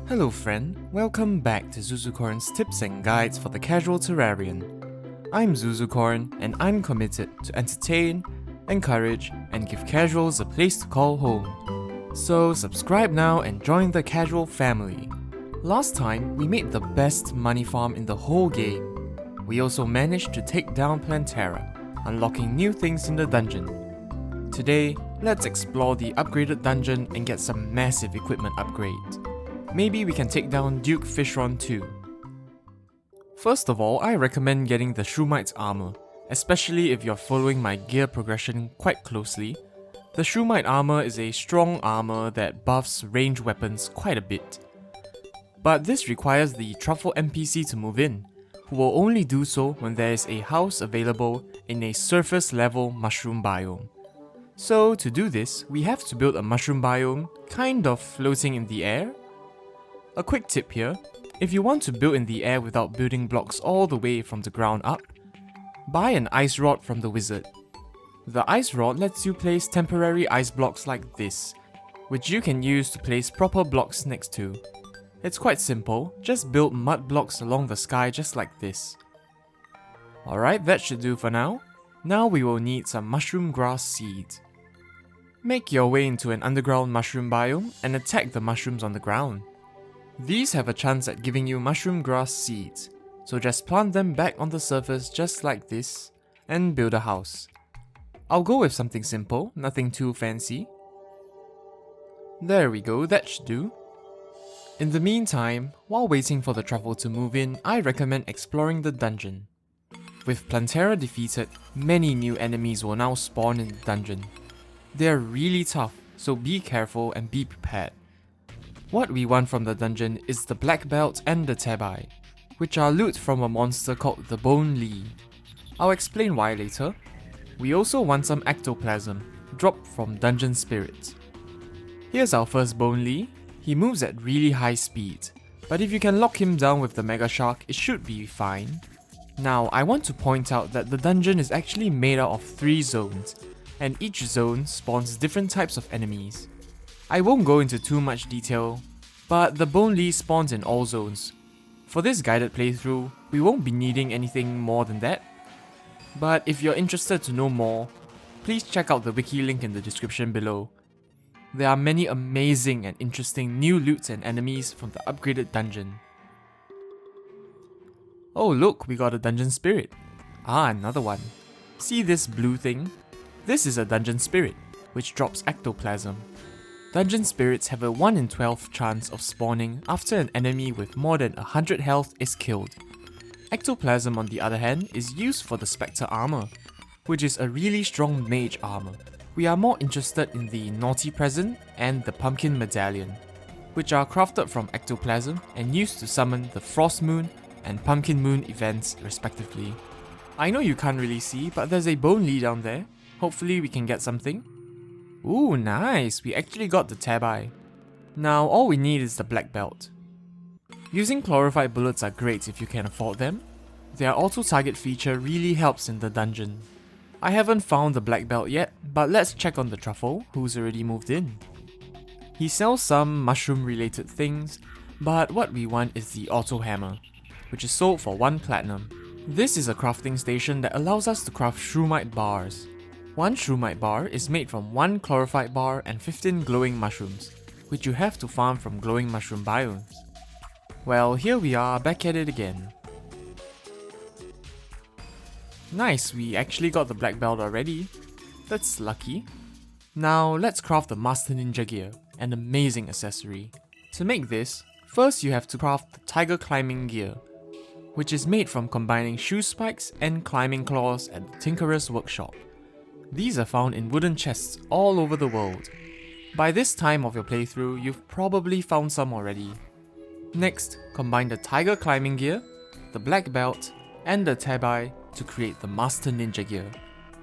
Hello friend, welcome back to Zuzucorn's tips and guides for the Casual Terrarian. I'm Zuzucorn and I'm committed to entertain, encourage and give casuals a place to call home. So subscribe now and join the casual family. Last time we made the best money farm in the whole game. We also managed to take down Plantera, unlocking new things in the dungeon. Today, let's explore the upgraded dungeon and get some massive equipment upgrades. Maybe we can take down Duke Fishron too. First of all, I recommend getting the Shroomites armor, especially if you're following my gear progression quite closely. The Shroomite armor is a strong armor that buffs range weapons quite a bit. But this requires the Truffle NPC to move in, who will only do so when there is a house available in a surface level mushroom biome. So to do this, we have to build a mushroom biome, kind of floating in the air. A quick tip here, if you want to build in the air without building blocks all the way from the ground up, buy an ice rod from the wizard. The ice rod lets you place temporary ice blocks like this, which you can use to place proper blocks next to. It's quite simple, just build mud blocks along the sky just like this. Alright, that should do for now. Now we will need some mushroom grass seeds. Make your way into an underground mushroom biome and attack the mushrooms on the ground. These have a chance at giving you mushroom grass seeds, so just plant them back on the surface just like this, and build a house. I'll go with something simple, nothing too fancy. There we go, that should do. In the meantime, while waiting for the truffle to move in, I recommend exploring the dungeon. With Plantera defeated, many new enemies will now spawn in the dungeon. They are really tough, so be careful and be prepared. What we want from the dungeon is the black belt and the tabai, which are loot from a monster called the Bone Lee. I'll explain why later. We also want some ectoplasm, dropped from dungeon spirits. Here's our first Bone Lee. He moves at really high speed, but if you can lock him down with the Mega Shark, it should be fine. Now, I want to point out that the dungeon is actually made out of 3 zones, and each zone spawns different types of enemies. I won't go into too much detail, but the Bone Lee spawns in all zones. For this guided playthrough, we won't be needing anything more than that. But if you're interested to know more, please check out the wiki link in the description below. There are many amazing and interesting new loots and enemies from the upgraded dungeon. Oh look, we got a dungeon spirit. Ah, another one. See this blue thing? This is a dungeon spirit, which drops ectoplasm. Dungeon spirits have a 1 in 12 chance of spawning after an enemy with more than 100 health is killed. Ectoplasm on the other hand is used for the Spectre armor, which is a really strong mage armor. We are more interested in the Naughty Present and the Pumpkin Medallion, which are crafted from ectoplasm and used to summon the Frost Moon and Pumpkin Moon events respectively. I know you can't really see, but there's a Bone Lee down there. Hopefully we can get something. Ooh, nice! We actually got the tabai. Now all we need is the black belt. Using chlorified bullets are great if you can afford them. Their auto-target feature really helps in the dungeon. I haven't found the black belt yet, but let's check on the truffle, who's already moved in. He sells some mushroom-related things, but what we want is the auto hammer, which is sold for 1 platinum. This is a crafting station that allows us to craft Shroomite bars. 1 Shroomite bar is made from 1 chlorophyte bar and 15 glowing mushrooms, which you have to farm from glowing mushroom biomes. Well, here we are back at it again. Nice, we actually got the black belt already. That's lucky. Now let's craft the Master Ninja gear, an amazing accessory. To make this, first you have to craft the Tiger Climbing gear, which is made from combining shoe spikes and climbing claws at the Tinkerer's workshop. These are found in wooden chests all over the world. By this time of your playthrough, you've probably found some already. Next, combine the Tiger Climbing gear, the black belt, and the tabai to create the Master Ninja gear.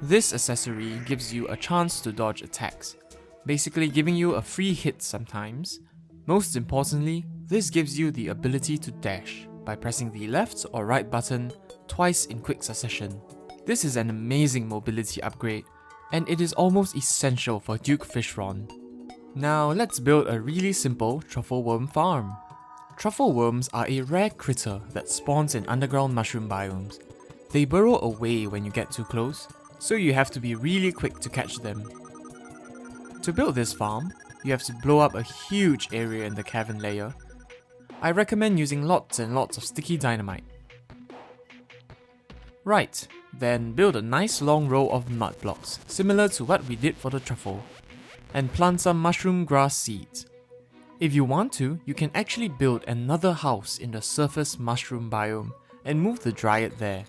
This accessory gives you a chance to dodge attacks, basically giving you a free hit sometimes. Most importantly, this gives you the ability to dash by pressing the left or right button twice in quick succession. This is an amazing mobility upgrade, and it is almost essential for Duke Fishron. Now let's build a really simple truffle worm farm. Truffle worms are a rare critter that spawns in underground mushroom biomes. They burrow away when you get too close, so you have to be really quick to catch them. To build this farm, you have to blow up a huge area in the cavern layer. I recommend using lots and lots of sticky dynamite. Right, then build a nice long row of mud blocks, similar to what we did for the truffle, and plant some mushroom grass seeds. If you want to, you can actually build another house in the surface mushroom biome and move the dryad there.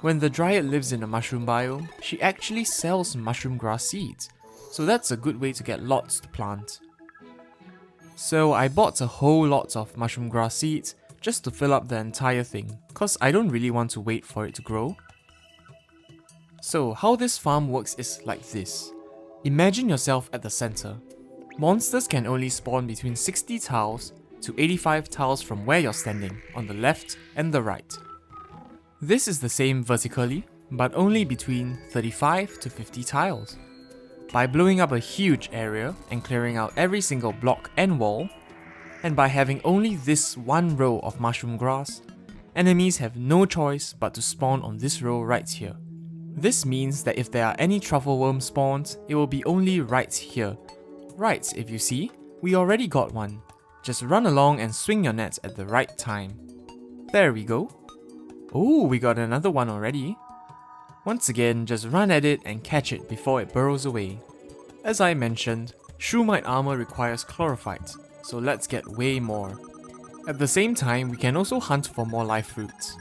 When the dryad lives in the mushroom biome, she actually sells mushroom grass seeds, so that's a good way to get lots to plant. So I bought a whole lot of mushroom grass seeds just to fill up the entire thing, cause I don't really want to wait for it to grow. So how this farm works is like this. Imagine yourself at the center. Monsters can only spawn between 60 tiles to 85 tiles from where you're standing, on the left and the right. This is the same vertically, but only between 35 to 50 tiles. By blowing up a huge area and clearing out every single block and wall, and by having only this one row of mushroom grass, enemies have no choice but to spawn on this row right here. This means that if there are any truffle worm spawns, it will be only right here. Right, if you see, we already got one. Just run along and swing your nets at the right time. There we go. Oh, we got another one already. Once again, just run at it and catch it before it burrows away. As I mentioned, shroomite armor requires chlorophyte, so let's get way more. At the same time, we can also hunt for more live fruits.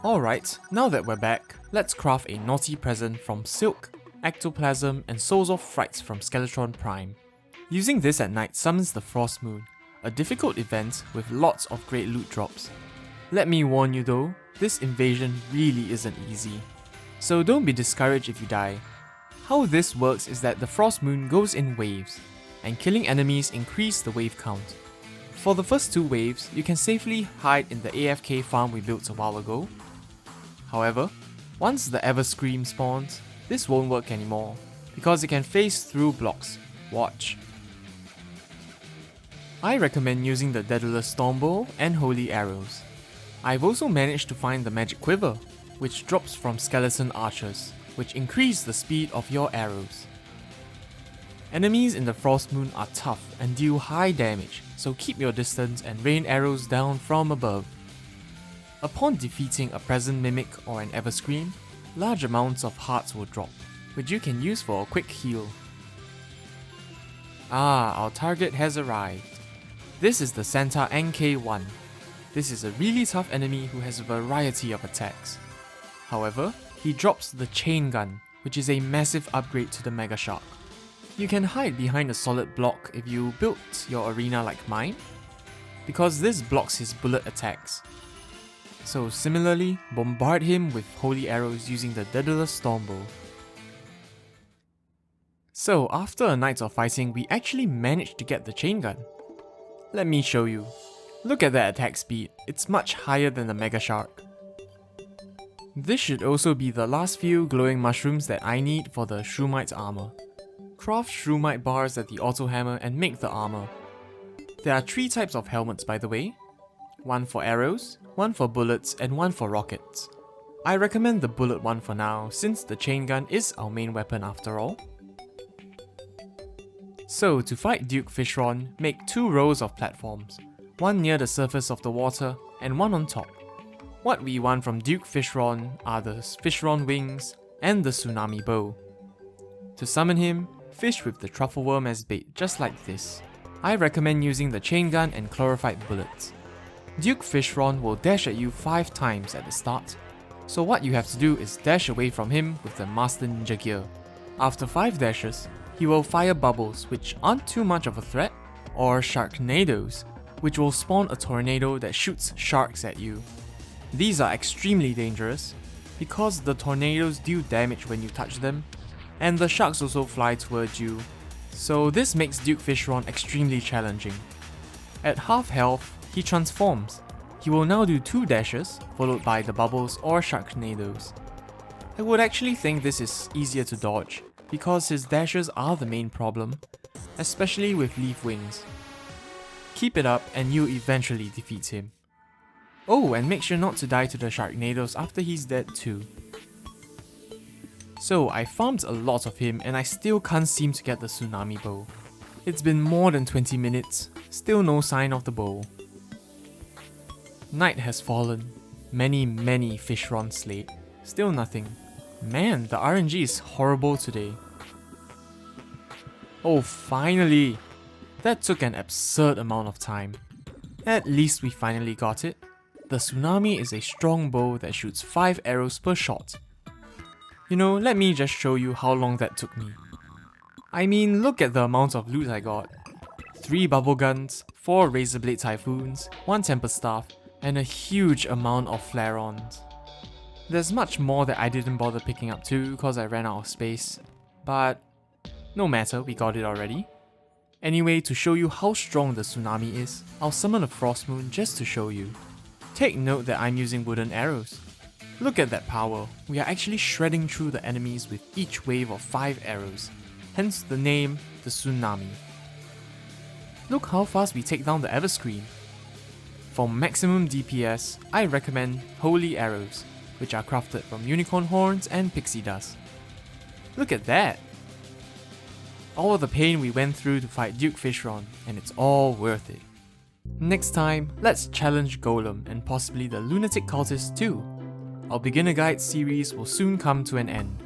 Alright, now that we're back, let's craft a naughty present from silk, ectoplasm, and souls of frights from Skeletron Prime. Using this at night summons the Frost Moon, a difficult event with lots of great loot drops. Let me warn you though, this invasion really isn't easy. So don't be discouraged if you die. How this works is that the Frost Moon goes in waves, and killing enemies increase the wave count. For the first 2 waves, you can safely hide in the AFK farm we built a while ago. However, once the Everscream spawns, this won't work anymore, because it can phase through blocks. Watch. I recommend using the Daedalus Stormbow and Holy Arrows. I've also managed to find the Magic Quiver, which drops from skeleton archers, which increase the speed of your arrows. Enemies in the Frost Moon are tough and deal high damage, so keep your distance and rain arrows down from above. Upon defeating a present mimic or an Everscream, large amounts of hearts will drop, which you can use for a quick heal. Ah, our target has arrived. This is the Santa NK1. This is a really tough enemy who has a variety of attacks. However, he drops the Chain Gun, which is a massive upgrade to the Mega Shark. You can hide behind a solid block if you built your arena like mine, because this blocks his bullet attacks. So similarly, bombard him with holy arrows using the Daedalus Stormbow. So after a night of fighting, we actually managed to get the chain gun. Let me show you. Look at that attack speed, it's much higher than the Mega Shark. This should also be the last few glowing mushrooms that I need for the Shroomite armor. Craft Shroomite bars at the auto hammer and make the armor. There are 3 types of helmets by the way. One for arrows, one for bullets, and one for rockets. I recommend the bullet one for now, since the chain gun is our main weapon after all. So to fight Duke Fishron, make 2 rows of platforms, one near the surface of the water and one on top. What we want from Duke Fishron are the Fishron wings and the Tsunami bow. To summon him, fish with the truffle worm as bait, just like this. I recommend using the chain gun and chlorophyte bullets. Duke Fishron will dash at you 5 times at the start, so what you have to do is dash away from him with the Master Ninja gear. After 5 dashes, he will fire bubbles which aren't too much of a threat, or Sharknadoes, which will spawn a tornado that shoots sharks at you. These are extremely dangerous, because the tornadoes deal damage when you touch them, and the sharks also fly towards you, so this makes Duke Fishron extremely challenging. At half health, he transforms. He will now do 2 dashes, followed by the bubbles or Sharknadoes. I would actually think this is easier to dodge, because his dashes are the main problem, especially with leaf wings. Keep it up and you'll eventually defeat him. Oh, and make sure not to die to the Sharknadoes after he's dead too. So I farmed a lot of him and I still can't seem to get the Tsunami bow. It's been more than 20 minutes, still no sign of the bow. Night has fallen. Many Fishron slayed. Still nothing. Man, the RNG is horrible today. Oh, finally! That took an absurd amount of time. At least we finally got it. The Tsunami is a strong bow that shoots 5 arrows per shot. You know, let me just show you how long that took me. I mean, look at the amount of loot I got. 3 bubble guns, 4 razor blade typhoons, 1 temper staff, and a huge amount of flare-ons. There's much more that I didn't bother picking up too because I ran out of space, but no matter, we got it already. Anyway, to show you how strong the Tsunami is, I'll summon a Frost Moon just to show you. Take note that I'm using wooden arrows. Look at that power, we are actually shredding through the enemies with each wave of 5 arrows, hence the name, the Tsunami. Look how fast we take down the Everscreen. For maximum DPS, I recommend Holy Arrows, which are crafted from unicorn horns and pixie dust. Look at that! All the pain we went through to fight Duke Fishron, and it's all worth it. Next time, let's challenge Golem and possibly the Lunatic Cultist too. Our beginner guide series will soon come to an end,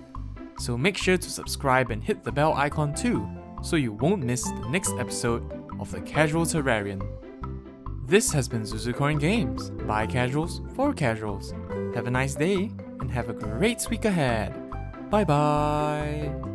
so make sure to subscribe and hit the bell icon too, so you won't miss the next episode of the Casual Terrarian. This has been Zuzucorn Games, by casuals for casuals. Have a nice day, and have a great week ahead. Bye bye!